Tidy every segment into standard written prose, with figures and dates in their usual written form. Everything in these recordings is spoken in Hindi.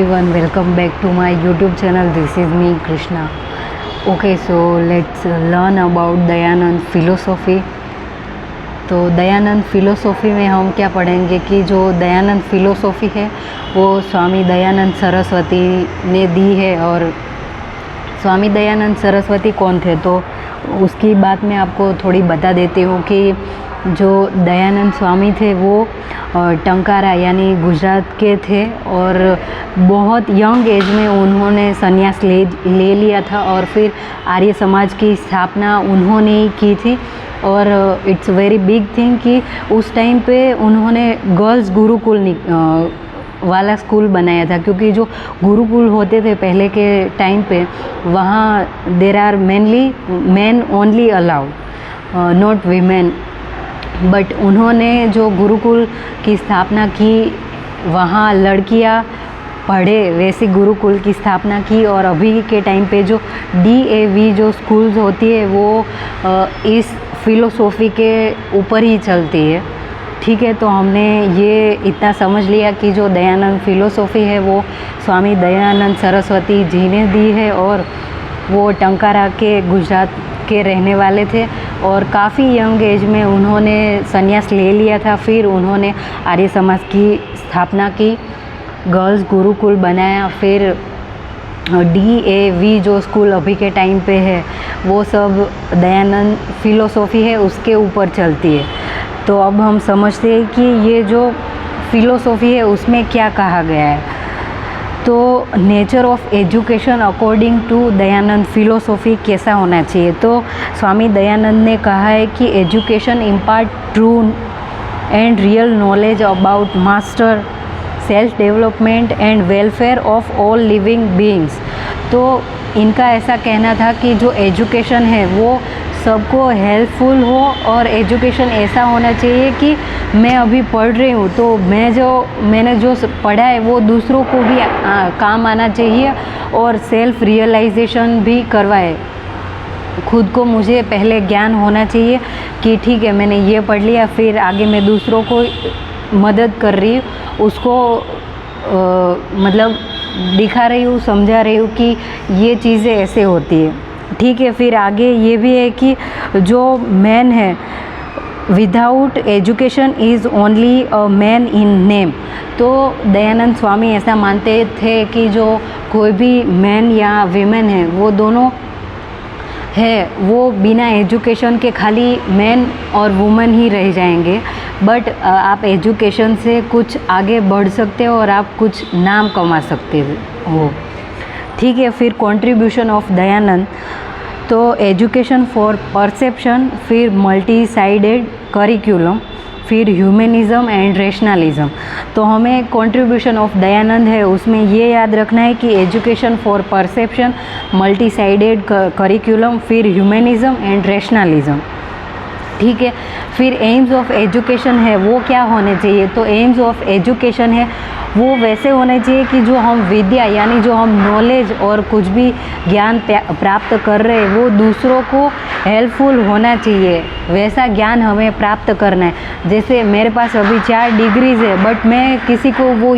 Everyone, welcome back to my YouTube channel. This is me, Krishna. Okay, so let's learn about Dayanand फिलोसॉफ़ी। तो दयानंद फिलोसॉफ़ी में हम क्या पढ़ेंगे कि जो दयानंद फिलोसॉफ़ी है वो स्वामी दयानंद सरस्वती ने दी है। और स्वामी दयानंद सरस्वती कौन थे, तो उसकी बात मैं आपको थोड़ी बता देती हूँ कि जो दयानंद स्वामी थे वो टंकारा यानी गुजरात के थे और बहुत यंग एज में उन्होंने संन्यास ले लिया था और फिर आर्य समाज की स्थापना उन्होंने ही की थी। और इट्स वेरी बिग थिंग कि उस टाइम पे उन्होंने गर्ल्स गुरुकुल वाला स्कूल बनाया था, क्योंकि जो गुरुकुल होते थे पहले के टाइम पे वहाँ there are mainly man only allowed, not women. But उन्होंने जो गुरुकुल की स्थापना की वहाँ लड़कियाँ पढ़े, वैसी गुरुकुल की स्थापना की। और अभी के टाइम पे जो DAV जो स्कूल्स होती है वो इस फिलोसॉफ़ी के ऊपर ही चलती है। ठीक है, तो हमने ये इतना समझ लिया कि जो दयानंद फिलोसॉफ़ी है वो स्वामी दयानंद सरस्वती जी ने दी है और वो टंकारा के गुजरात के रहने वाले थे और काफ़ी यंग एज में उन्होंने संन्यास ले लिया था। फिर उन्होंने आर्य समाज की स्थापना की, गर्ल्स गुरुकुल बनाया, फिर DAV जो स्कूल अभी के टाइम पे है वो सब दयानंद फिलोसॉफ़ी है उसके ऊपर चलती है। तो अब हम समझते हैं कि ये जो फिलोसॉफ़ी है उसमें क्या कहा गया है। तो nature of education according to Dayanand philosophy कैसा होना चाहिए, तो स्वामी दयानंद ने कहा है कि education impart true and real knowledge about master self development and welfare of all living beings. तो इनका ऐसा कहना था कि जो एजुकेशन है वो सबको हेल्पफुल हो और एजुकेशन ऐसा होना चाहिए कि मैं अभी पढ़ रही हूँ तो मैंने जो पढ़ा है वो दूसरों को भी काम आना चाहिए और सेल्फ रियलाइजेशन भी करवाए। खुद को मुझे पहले ज्ञान होना चाहिए कि ठीक है मैंने ये पढ़ लिया, फिर आगे मैं दूसरों को मदद कर रही हूँ, उसको मतलब दिखा रही हूँ, समझा रही हूँ कि ये चीज़ें ऐसे होती है। ठीक है, फिर आगे ये भी है कि जो मैन है without education is only a man in name. तो दयानंद स्वामी ऐसा मानते थे कि जो कोई भी मैन या वीमेन है वो दोनों है वो बिना एजुकेशन के खाली मैन और वुमेन ही रह जाएंगे। बट आप एजुकेशन से कुछ आगे बढ़ सकते हो और आप कुछ नाम कमा सकते हो। ठीक है, फिर कंट्रीब्यूशन ऑफ दयानंद, तो एजुकेशन फॉर परसेप्शन, फिर मल्टी साइडेड करिकुलम, फिर ह्यूमनिज़म एंड रैशनलिज्म। तो हमें कंट्रीब्यूशन ऑफ दयानंद है उसमें ये याद रखना है कि education for perception, multi sided curriculum, फिर ह्यूमनिज़म एंड रैशनलिज्म। ठीक है, फिर एम्स ऑफ एजुकेशन है वो क्या होने चाहिए, तो एम्स ऑफ एजुकेशन है वो वैसे होने चाहिए कि जो हम विद्या यानी जो हम नॉलेज और कुछ भी ज्ञान प्राप्त कर रहे हैं वो दूसरों को हेल्पफुल होना चाहिए, वैसा ज्ञान हमें प्राप्त करना है। जैसे मेरे पास अभी 4 डिग्रीज़ है बट मैं किसी को वो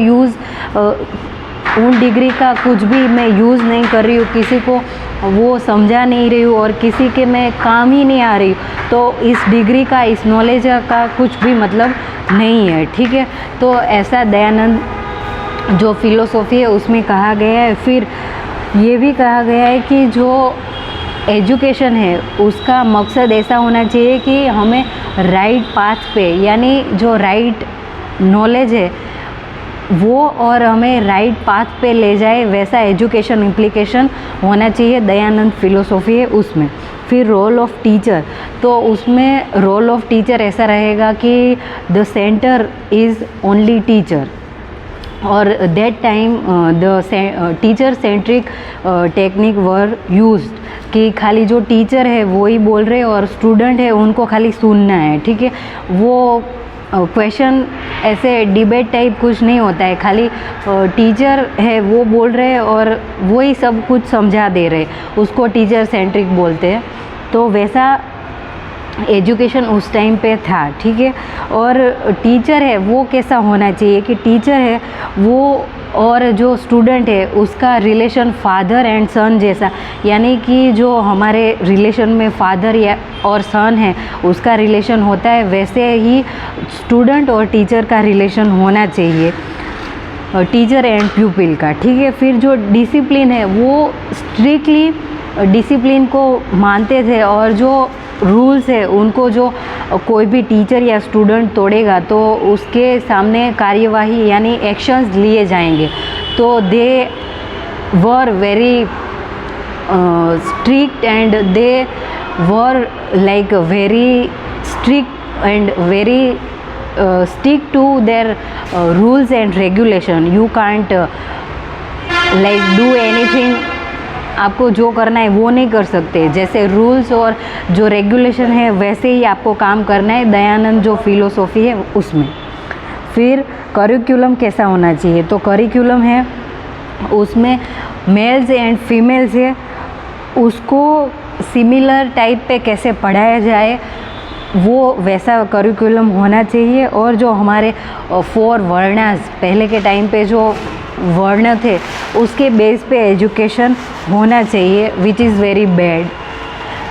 उन डिग्री का कुछ भी मैं यूज़ नहीं कर रही हूँ, किसी को वो समझा नहीं रही हूँ और किसी के मैं काम ही नहीं आ रही हूँ, तो इस डिग्री का, इस नॉलेज का कुछ भी मतलब नहीं है। ठीक है, तो ऐसा दयानंद जो फिलोसॉफ़ी है उसमें कहा गया है। फिर ये भी कहा गया है कि जो एजुकेशन है उसका मकसद ऐसा होना चाहिए कि हमें राइट पाथ पे यानी जो राइट नॉलेज है वो और हमें राइट पाथ पे ले जाए, वैसा एजुकेशन इम्प्लीकेशन होना चाहिए दयानंद फिलोसॉफ़ी है उसमें। फिर रोल ऑफ टीचर, तो उसमें रोल ऑफ टीचर ऐसा रहेगा कि the centre is only teacher और that time the teacher centric technique were used, कि खाली जो टीचर है वो ही बोल रहे और स्टूडेंट है उनको खाली सुनना है। ठीक है, वो क्वेश्चन ऐसे डिबेट टाइप कुछ नहीं होता है, खाली टीचर है वो बोल रहे और वो ही सब कुछ समझा दे रहे, उसको टीचर सेंट्रिक बोलते हैं। तो वैसा एजुकेशन उस टाइम पे था, ठीक है। और टीचर है वो कैसा होना चाहिए कि टीचर है वो और जो स्टूडेंट है उसका रिलेशन फादर एंड सन जैसा, यानी कि जो हमारे रिलेशन में फादर या और सन है उसका रिलेशन होता है, वैसे ही स्टूडेंट और टीचर का रिलेशन होना चाहिए, टीचर एंड प्यूपिल का, ठीक है। फिर जो डिसिप्लिन है वो स्ट्रिक्टली डिसिप्लिन को मानते थे, और जो रूल्स है उनको जो कोई भी टीचर या स्टूडेंट तोड़ेगा तो उसके सामने कार्यवाही यानी एक्शंस लिए जाएंगे। तो they were very strict and they were like very strict and very stick to their rules and regulation. You can't like do anything, आपको जो करना है वो नहीं कर सकते, जैसे रूल्स और जो रेगुलेशन है वैसे ही आपको काम करना है, दयानंद जो फिलोसॉफी है उसमें। फिर करिकुलम कैसा होना चाहिए, तो करिकुलम है उसमें मेल्स एंड फीमेल्स है उसको सिमिलर टाइप पे कैसे पढ़ाया जाए वो वैसा करिकुलम होना चाहिए। और जो हमारे 4 वर्णास पहले के टाइम पे जो वर्ण थे उसके बेस पे एजुकेशन होना चाहिए, विच इज़ वेरी बैड।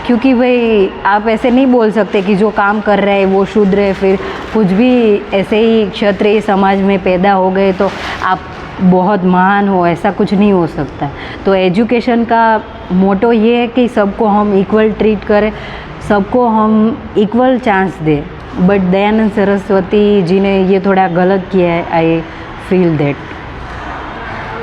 क्योंकि भाई आप ऐसे नहीं बोल सकते कि जो काम कर रहे हैं वो शूद्र है, फिर कुछ भी ऐसे ही क्षत्रिय समाज में पैदा हो गए तो आप बहुत महान हो, ऐसा कुछ नहीं हो सकता। तो एजुकेशन का मोटो ये है कि सबको हम इक्वल ट्रीट करें, सबको हम इक्वल चांस दें। बट दयानंद सरस्वती जी ने ये थोड़ा गलत किया है, आई फील दैट।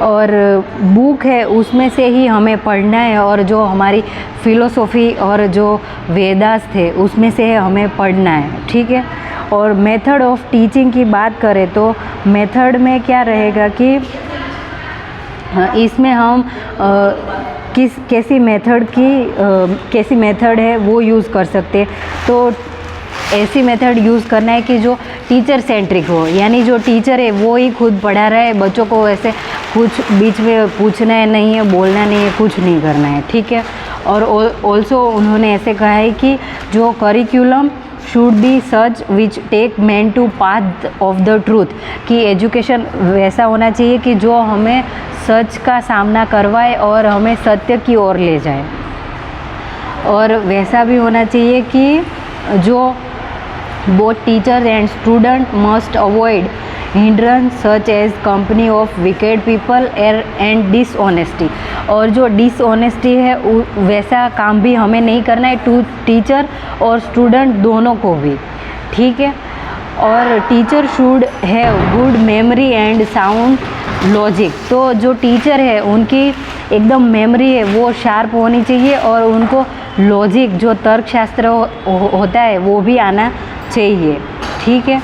और बुक है उसमें से ही हमें पढ़ना है, और जो हमारी फ़िलोसॉफ़ी और जो वेदास थे उसमें से हमें पढ़ना है, ठीक है। और मेथड ऑफ टीचिंग की बात करें तो मेथड में क्या रहेगा कि इसमें हम कैसी मेथड है वो यूज़ कर सकते हैं। तो ऐसी मेथड यूज़ करना है कि जो टीचर सेंट्रिक हो, यानी जो टीचर है वो ही खुद पढ़ा रहा है, बच्चों को ऐसे कुछ बीच में पूछना है नहीं है, बोलना नहीं है, कुछ नहीं करना है, ठीक है। और ऑल्सो उन्होंने ऐसे कहा है कि जो curriculum should be such which take man to path of the truth, कि एजुकेशन वैसा होना चाहिए कि जो हमें सच का सामना करवाए और हमें सत्य की ओर ले जाए। और वैसा भी होना चाहिए कि जो both teachers and student must avoid hindrance such as company of wicked people and dishonesty। और जो डिसऑनेस्टी है वैसा काम भी हमें नहीं करना है, टू टीचर और स्टूडेंट दोनों को भी, ठीक है। और teacher should have good memory and sound logic. तो जो टीचर है उनकी एकदम मेमोरी है वो शार्प होनी चाहिए, और उनको लॉजिक जो तर्कशास्त्र होता है वो भी आना चाहिए, ठीक है।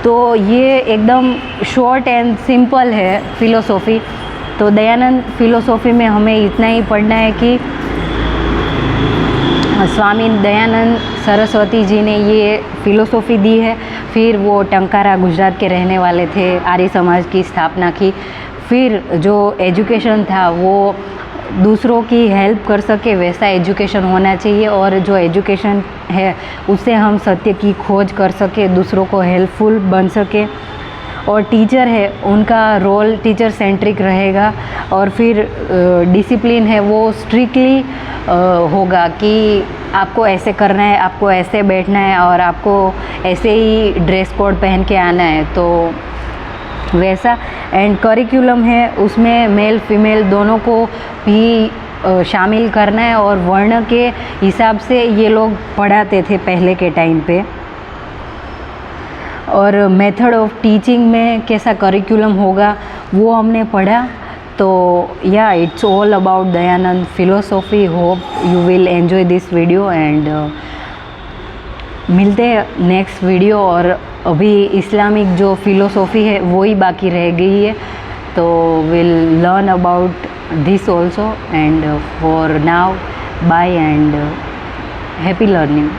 तो ये एकदम शॉर्ट एंड सिंपल है फ़िलोसॉफ़ी। तो दयानंद फ़िलोसॉफ़ी में हमें इतना ही पढ़ना है कि स्वामी दयानंद सरस्वती जी ने ये फ़िलोसॉफ़ी दी है। फिर वो टंकारा गुजरात के रहने वाले थे, आर्य समाज की स्थापना की। फिर जो एजुकेशन था वो दूसरों की हेल्प कर सके वैसा एजुकेशन होना चाहिए, और जो एजुकेशन है उससे हम सत्य की खोज कर सके, दूसरों को हेल्पफुल बन सके। और टीचर है उनका रोल टीचर सेंट्रिक रहेगा। और फिर डिसिप्लिन है वो स्ट्रिक्टली होगा कि आपको ऐसे करना है, आपको ऐसे बैठना है, और आपको ऐसे ही ड्रेस कोड पहन के आना है, तो वैसा। एंड करिकुलम है उसमें मेल फीमेल दोनों को भी शामिल करना है, और वर्ण के हिसाब से ये लोग पढ़ाते थे पहले के टाइम पे। और मेथड ऑफ टीचिंग में कैसा करिकुलम होगा वो हमने पढ़ा। तो या it's all about Dayanand philosophy. Hope you will enjoy this video, and मिलते हैं नेक्स्ट वीडियो। और अभी इस्लामिक जो फ़िलोसॉफ़ी है वो ही बाकी रह गई है, तो will learn about this also. And for now bye and happy learning.